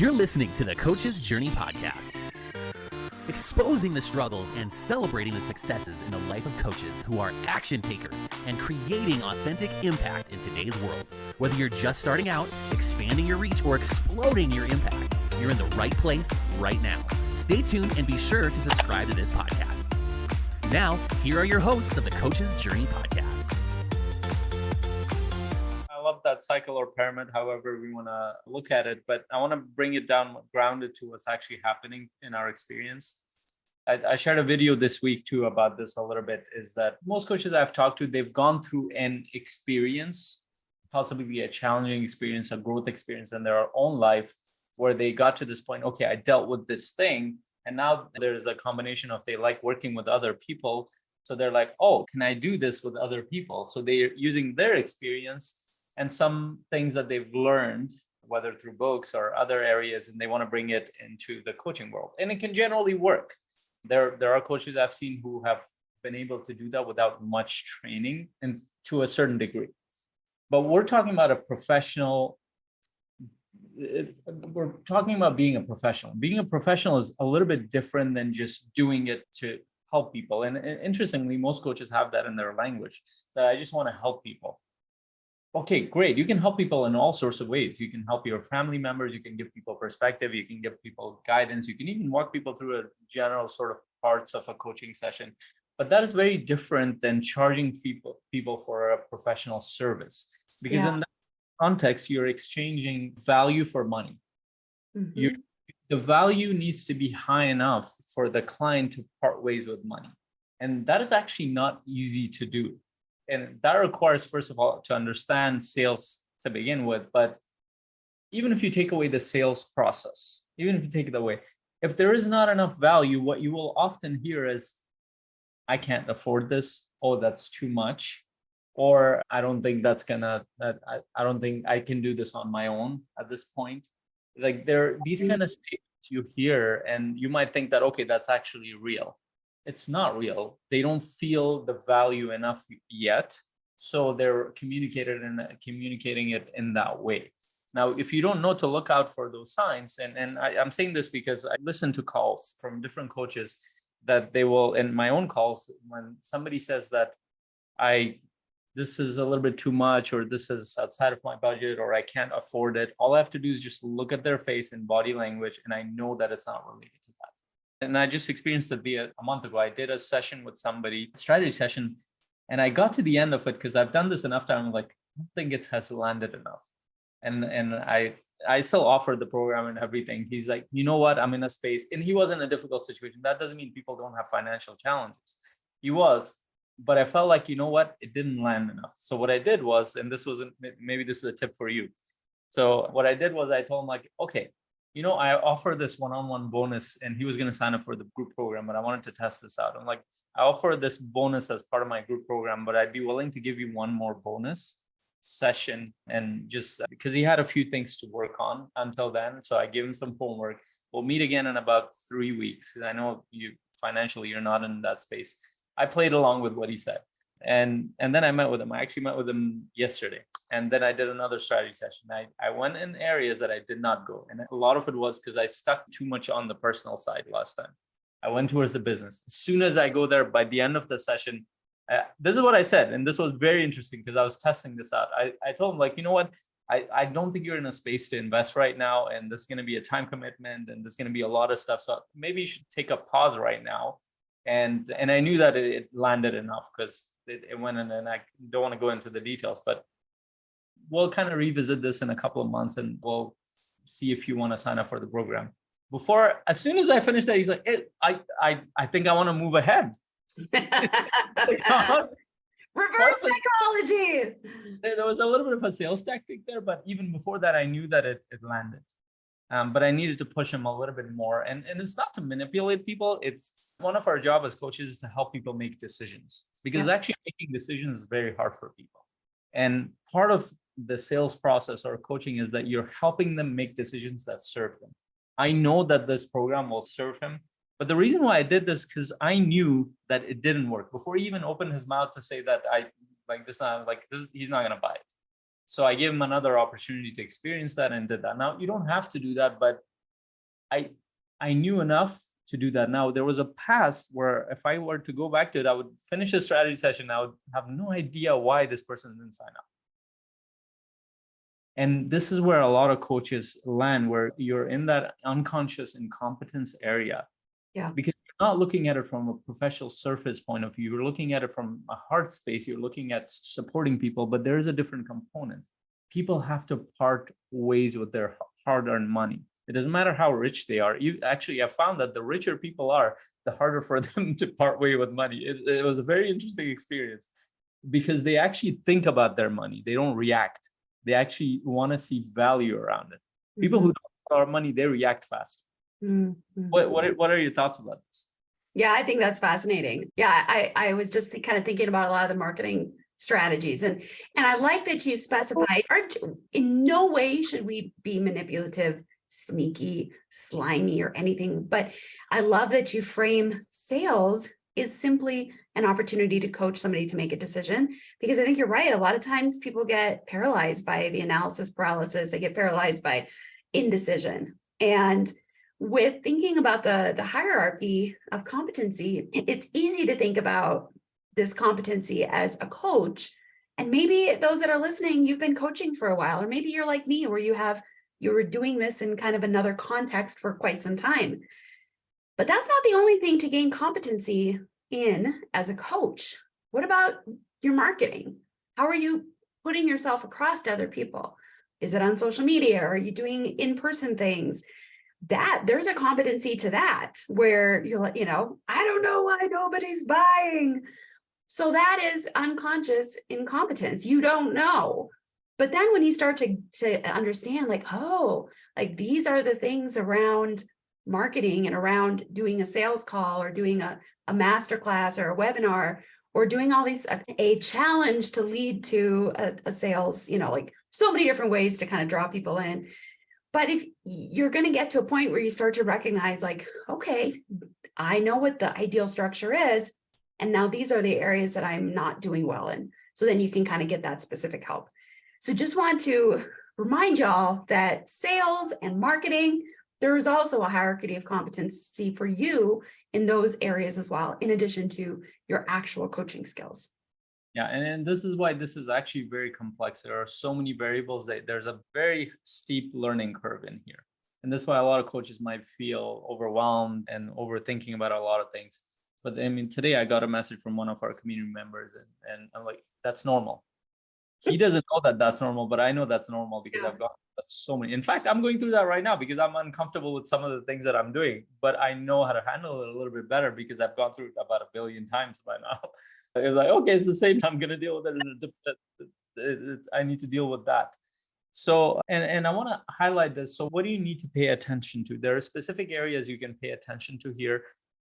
You're listening to the Coach's Journey podcast, exposing the struggles and celebrating the successes in the life of coaches who are action takers and creating authentic impact in today's world. Whether you're just starting out, expanding your reach, or exploding your impact, you're in the right place right now. Stay tuned and be sure to subscribe to this podcast. Now, here are your hosts of the Coach's Journey podcast. I love that cycle or pyramid, however we want to look at it, but I want to bring it down, grounded to what's actually happening in our experience. I shared a video this week too about this a little bit, is that most coaches I've talked to, they've gone through an experience, possibly a challenging experience, a growth experience in their own life, where they got to this point, okay, I dealt with this thing. And now there's a combination of they like working with other people. So they're like, oh, can I do this with other people? So they're using their experience and some things that they've learned, whether through books or other areas, and they want to bring it into the coaching world. And it can generally work. There are coaches I've seen who have been able to do that without much training and to a certain degree. But we're talking about a professional. We're talking about being a professional. Being a professional is a little bit different than just doing it to help people. And interestingly, most coaches have that in their language, that I just want to help people. Okay, great. You can help people in all sorts of ways. You can help your family members. You can give people perspective. You can give people guidance. You can even walk people through a general sort of parts of a coaching session. But that is very different than charging people for a professional service. Because in that context, you're exchanging value for money. Mm-hmm. The value needs to be high enough for the client to part ways with money. And that is actually not easy to do. And that requires, first of all, to understand sales to begin with. But even if you take away the sales process, even if you take it away, if there is not enough value, what you will often hear is, I can't afford this. Oh, that's too much. Or I don't think I don't think I can do this on my own at this point. Like these kind of statements you hear, and you might think that, okay, that's actually real. It's not real. They don't feel the value enough yet. So they're communicating it in that way. Now, if you don't know to look out for those signs, and I'm saying this because I listen to calls from different coaches that they will, in my own calls, when somebody says that this is a little bit too much, or this is outside of my budget, or I can't afford it, all I have to do is just look at their face and body language, and I know that it's not related to that. And I just experienced it a month ago. I did a session with somebody, a strategy session, and I got to the end of it because I've done this enough time. I'm like, I don't think it has landed enough. And I still offered the program and everything. He's like, you know what? I'm in a space, and he was in a difficult situation. That doesn't mean people don't have financial challenges. He was, but I felt like, you know what? It didn't land enough. So what I did was, and maybe this is a tip for you. So what I did was I told him, like, okay, I offer this one-on-one bonus, and he was going to sign up for the group program, but I wanted to test this out. I'm like, I offer this bonus as part of my group program, but I'd be willing to give you one more bonus session. And just because he had a few things to work on until then. So I gave him some homework. We'll meet again in about 3 weeks. I know financially, you're not in that space. I played along with what he said. And then I met with him. I actually met with him yesterday. And then I did another strategy session. I went in areas that I did not go. And a lot of it was because I stuck too much on the personal side last time. I went towards the business. As soon as I go there, by the end of the session, this is what I said. And this was very interesting because I was testing this out. I told him, like, you know what? I don't think you're in a space to invest right now. And this is going to be a time commitment. And there's going to be a lot of stuff. So maybe you should take a pause right now. And I knew that it landed enough because it went in, and I don't want to go into the details, but we'll kind of revisit this in a couple of months, and we'll see if you want to sign up for the program. As soon as I finished that, he's like, hey, I think I want to move ahead. Reverse psychology. There was a little bit of a sales tactic there, but even before that, I knew that it landed. But I needed to push him a little bit more. And it's not to manipulate people. It's one of our job as coaches is to help people make decisions, because actually making decisions is very hard for people. And part of the sales process or coaching is that you're helping them make decisions that serve them. I know that this program will serve him, but the reason why I did this, because I knew that it didn't work before he even opened his mouth to say that he's not going to buy it. So I gave him another opportunity to experience that and did that. Now, you don't have to do that, but I knew enough to do that. Now, there was a past where if I were to go back to it, I would finish a strategy session. I would have no idea why this person didn't sign up. And this is where a lot of coaches land, where you're in that unconscious incompetence area. Yeah. Because you're not looking at it from a professional surface point of view. You're looking at it from a heart space. You're looking at supporting people, but there is a different component. People have to part ways with their hard-earned money. It doesn't matter how rich they are. You actually have found that the richer people are, the harder for them to part way with money. It was a very interesting experience because they actually think about their money. They don't react. They actually want to see value around it. People who don't have money, they react fast. What are your thoughts about this? Yeah, I think that's fascinating. Yeah, I was just kind of thinking about a lot of the marketing strategies, and I like that you specified. In no way should we be manipulative, sneaky, slimy, or anything. But I love that you frame sales is simply an opportunity to coach somebody to make a decision, because I think you're right. A lot of times people get paralyzed by the analysis paralysis. They get paralyzed by indecision. And with thinking about the hierarchy of competency, it's easy to think about this competency as a coach. And maybe those that are listening, you've been coaching for a while, or maybe you're like me, where you were doing this in kind of another context for quite some time. But that's not the only thing to gain competency in as a coach. What about your marketing? How are you putting yourself across to other people? Is it on social media? Or are you doing in-person things? That there's a competency to that, where you're like, I don't know why nobody's buying. So that is unconscious incompetence. You don't know. But then when you start to understand, like, oh, like these are the things around marketing and around doing a sales call, or doing a masterclass or a webinar, or doing all these, a challenge to lead to a sales, like so many different ways to kind of draw people in. But if you're going to get to a point where you start to recognize, like, okay, I know what the ideal structure is, and now these are the areas that I'm not doing well in. So then you can kind of get that specific help. So just want to remind y'all that sales and marketing, there is also a hierarchy of competency for you in those areas as well, in addition to your actual coaching skills. Yeah, and this is why this is actually very complex. There are so many variables that there's a very steep learning curve in here. And that's why a lot of coaches might feel overwhelmed and overthinking about a lot of things. But I mean, today I got a message from one of our community members, and I'm like, that's normal. He doesn't know that that's normal, but I know that's normal because I've gone through so many. In fact, I'm going through that right now because I'm uncomfortable with some of the things that I'm doing, but I know how to handle it a little bit better because I've gone through it about 1 billion times by now. It's like, okay, it's the same. I'm going to deal with it. I need to deal with that. So, and I want to highlight this. So what do you need to pay attention to? There are specific areas you can pay attention to here.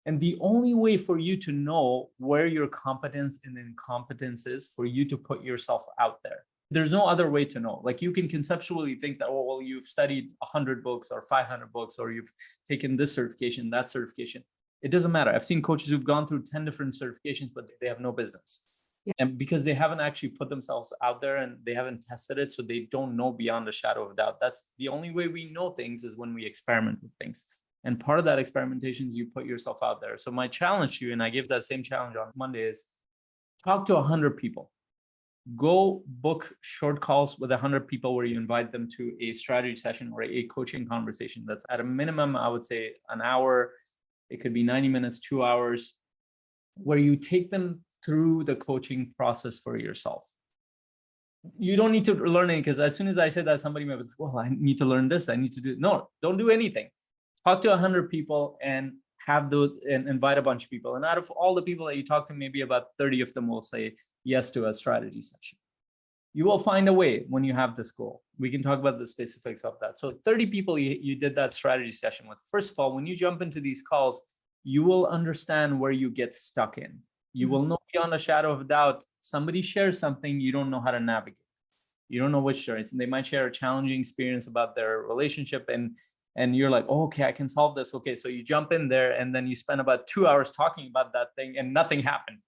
And the only way for you to know where your competence and incompetence is for you to put yourself out there. There's no other way to know. Like, you can conceptually think that, oh, well, you've studied 100 books or 500 books, or you've taken this certification, that certification. It doesn't matter. I've seen coaches who've gone through 10 different certifications, but they have no business. Yeah. And because they haven't actually put themselves out there and they haven't tested it, so they don't know beyond a shadow of a doubt. That's the only way we know things, is when we experiment with things. And part of that experimentation is you put yourself out there. So my challenge to you, and I give that same challenge on Monday, is talk to 100 people. Go book short calls with 100 people where you invite them to a strategy session or a coaching conversation. That's at a minimum, I would say, an hour. It could be 90 minutes, 2 hours, where you take them through the coaching process for yourself. You don't need to learn it, because as soon as I said that, somebody might be like, well, I need to learn this. I need to do. No, don't do anything. Talk to 100 people and have those, and invite a bunch of people. And out of all the people that you talk to, maybe about 30 of them will say yes to a strategy session. You will find a way when you have this goal. We can talk about the specifics of that. So 30 people you did that strategy session with. First of all, when you jump into these calls, you will understand where you get stuck in. You will know beyond a shadow of a doubt, somebody shares something, you don't know how to navigate. You don't know which journeys. And they might share a challenging experience about their relationship, and you're like, oh, okay, I can solve this. Okay, so you jump in there, and then you spend about 2 hours talking about that thing and nothing happened.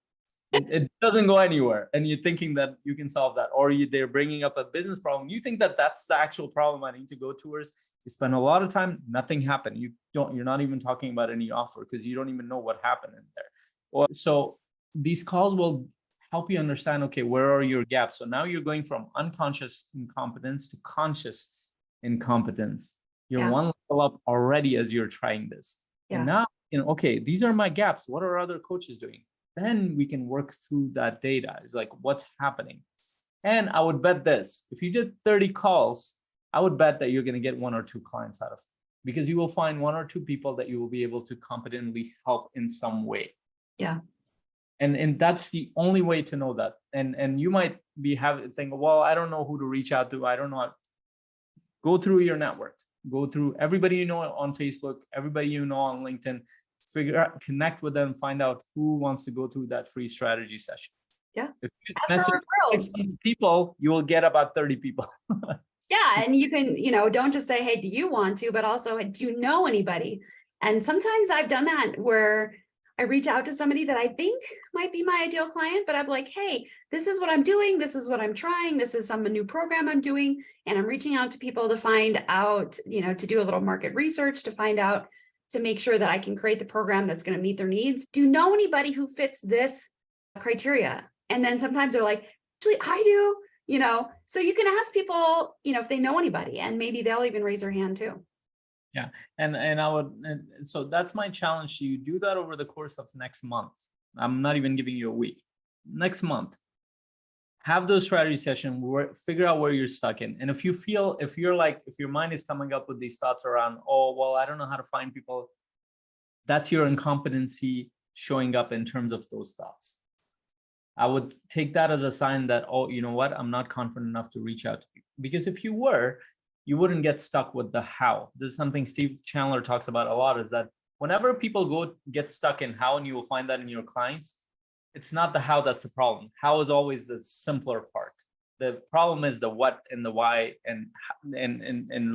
it doesn't go anywhere, and you're thinking that you can solve that, or they're bringing up a business problem. You think that that's the actual problem I need to go towards. You spend a lot of time, nothing happened. You're not even talking about any offer because you don't even know what happened in there. So these calls will help you understand, okay, where are your gaps? So now you're going from unconscious incompetence to conscious incompetence. You're one level up already as you're trying this. And now, okay, these are my gaps. What are other coaches doing? Then we can work through that data. It's like, what's happening? And I would bet this, if you did 30 calls, I would bet that you're going to get 1 or 2 clients out of it, because you will find 1 or 2 people that you will be able to competently help in some way. Yeah. And that's the only way to know that. And you might be thinking, well, I don't know who to reach out to. I don't know. Go through your network. Go through everybody you know on Facebook, everybody you know on LinkedIn. Figure out, connect with them, find out who wants to go through that free strategy session. Yeah. If you Ask for referrals. 16 people, you will get about 30 people. Yeah. And you can, don't just say, hey, do you want to, but also, do you know anybody? And sometimes I've done that where I reach out to somebody that I think might be my ideal client, but I'm like, hey, this is what I'm doing. This is what I'm trying. This is some new program I'm doing. And I'm reaching out to people to find out, to do a little market research, to find out, to make sure that I can create the program that's going to meet their needs. Do you know anybody who fits this criteria? And then sometimes they're like, actually, I do, so you can ask people, if they know anybody, and maybe they'll even raise their hand too. Yeah. So that's my challenge to you. Do that over the course of next month. I'm not even giving you a week. Next month, have those strategy sessions, figure out where you're stuck in. And if your mind is coming up with these thoughts around, oh, well, I don't know how to find people, that's your incompetency showing up in terms of those thoughts. I would take that as a sign that, oh, you know what? I'm not confident enough to reach out to you. Because if you were, you wouldn't get stuck with the how. This is something Steve Chandler talks about a lot, is that whenever people get stuck in how, and you will find that in your clients, it's not the how that's the problem. How is always the simpler part. The problem is the what and the why, and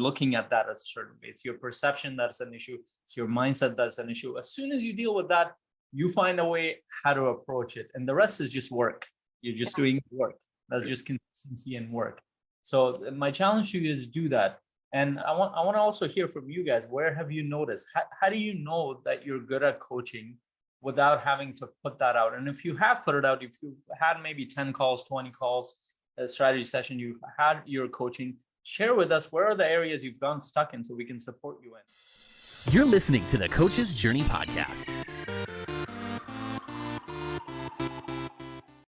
looking at that as a certain way. It's your perception that's an issue. It's your mindset that's an issue. As soon as you deal with that, you find a way how to approach it. And the rest is just work. You're just doing work. That's just consistency and work. So my challenge to you is do that. And I want to also hear from you guys. Where have you noticed? How do you know that you're good at coaching without having to put that out? And if you have put it out, if you've had maybe 10 calls, 20 calls, a strategy session, you've had your coaching, share with us where are the areas you've gone stuck in so we can support you in. You're listening to the Coach's Journey podcast.